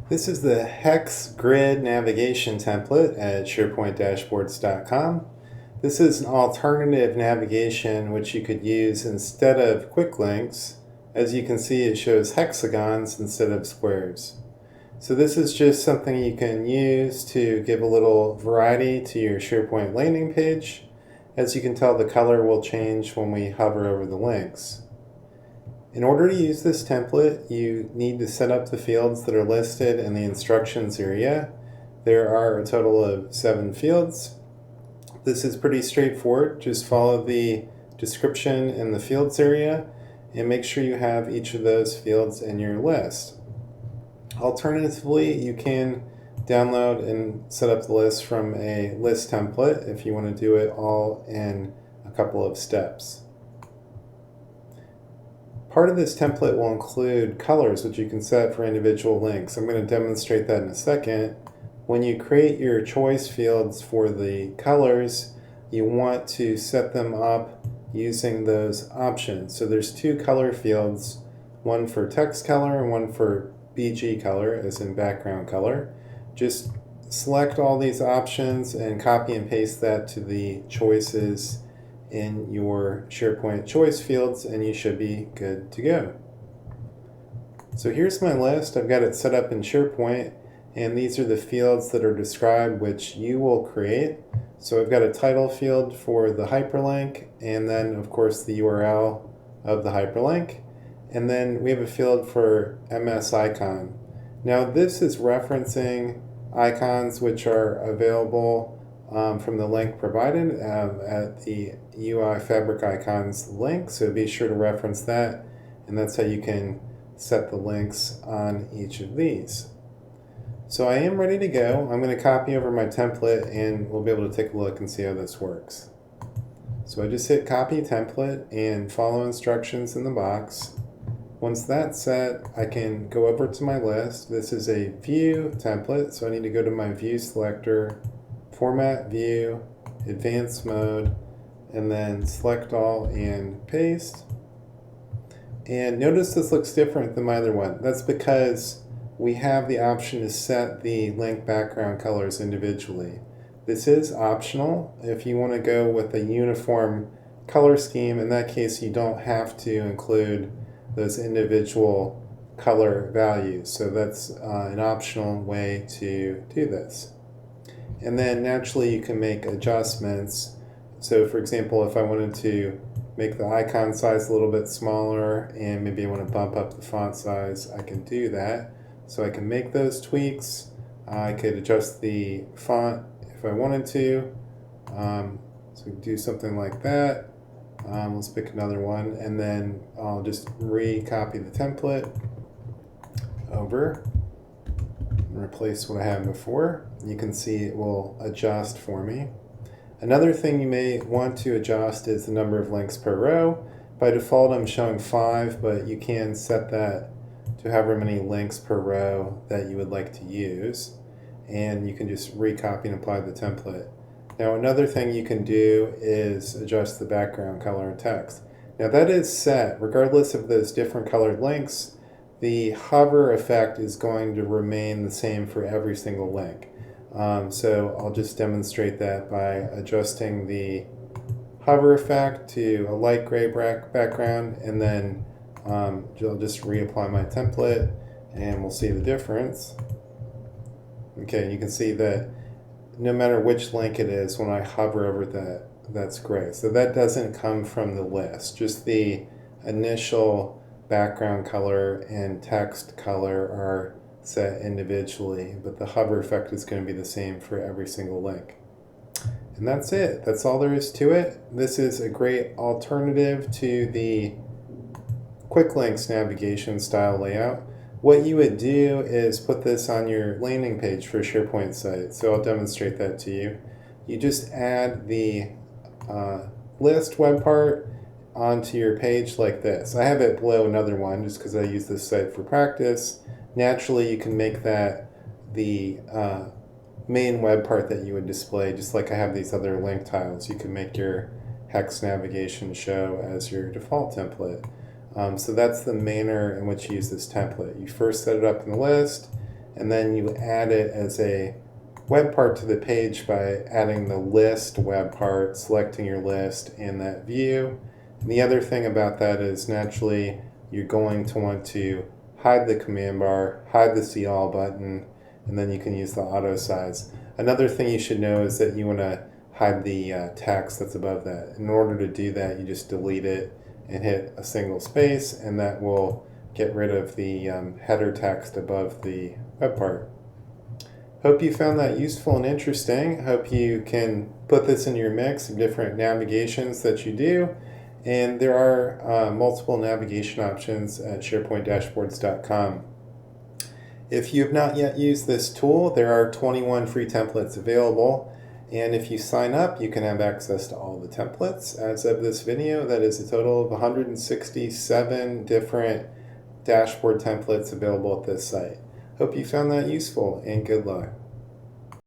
This is the hex grid navigation template at SharePoint-dashboards.com. This is an alternative navigation which you could use instead of quick links. As you can see, it shows hexagons instead of squares. So this is just something you can use to give a little variety to your SharePoint landing page. As you can tell, the color will change when we hover over the links. In order to use this template, you need to set up the fields that are listed in the instructions area. There are a total of 7 fields. This is pretty straightforward. Just follow the description in the fields area and make sure you have each of those fields in your list. Alternatively, you can download and set up the list from a list template if you want to do it all in a couple of steps. Part of this template will include colors which you can set for individual links. I'm going to demonstrate that in a second. When you create your choice fields for the colors, you want to set them up using those options. So there's 2 color fields, one for text color and one for BG color, as in background color. Just select all these options and copy and paste that to the choices in your SharePoint choice fields and you should be good to go. So here's my list. I've got it set up in SharePoint and these are the fields that are described which you will create. So I've got a title field for the hyperlink and then of course the URL of the hyperlink, and then we have a field for MS icon. Now this is referencing icons which are available from the link provided at the UI Fabric Icons link, so be sure to reference that, and that's how you can set the links on each of these. So I am ready to go. I'm going to copy over my template and we'll be able to take a look and see how this works. So I just hit copy template and follow instructions in the box. Once that's set, I can go over to my list. This is a view template, so I need to go to my view selector, format view, advanced mode, and then select all and paste. And notice this looks different than my other one. That's because we have the option to set the link background colors individually. This is optional. If you want to go with a uniform color scheme, in that case you don't have to include those individual color values. So that's an optional way to do this. And then naturally you can make adjustments. So for example, if I wanted to make the icon size a little bit smaller and maybe I want to bump up the font size, I can do that. So I can make those tweaks. I could adjust the font if I wanted to. So we can do something like that. Let's pick another one and then I'll just recopy the template over. Replace what I had before. You can see it will adjust for me. Another thing you may want to adjust is the number of links per row. By default I'm showing 5, but you can set that to however many links per row that you would like to use, and you can just recopy and apply the template. Now another thing you can do is adjust the background color and text. Now that is set regardless of those different colored links. The hover effect is going to remain the same for every single link. So I'll just demonstrate that by adjusting the hover effect to a light gray background, and then I'll just reapply my template and we'll see the difference. Okay, you can see that no matter which link it is, when I hover over that, that's gray. So that doesn't come from the list, just the initial background color and text color are set individually, but the hover effect is going to be the same for every single link. And that's it. That's all there is to it. This is a great alternative to the quick links navigation style layout. What you would do is put this on your landing page for a SharePoint site. So I'll demonstrate that to you. You just add the list web part onto your page like this. I have it below another one just because I use this site for practice. Naturally, you can make that the main web part that you would display, just like I have these other link tiles. You can make your hex navigation show as your default template. So that's the manner in which you use this template. You first set it up in the list, and then you add it as a web part to the page by adding the list web part, selecting your list in that view. And the other thing about that is naturally you're going to want to hide the command bar, hide the see all button, and then you can use the auto size. Another thing you should know is that you want to hide the text that's above that. In order to do that, you just delete it and hit a single space, and that will get rid of the header text above the web part. Hope you found that useful and interesting. Hope you can put this in your mix of different navigations that you do. And there are multiple navigation options at SharePointDashboards.com. If you have not yet used this tool, there are 21 free templates available. And if you sign up, you can have access to all the templates. As of this video, that is a total of 167 different dashboard templates available at this site. Hope you found that useful, and good luck.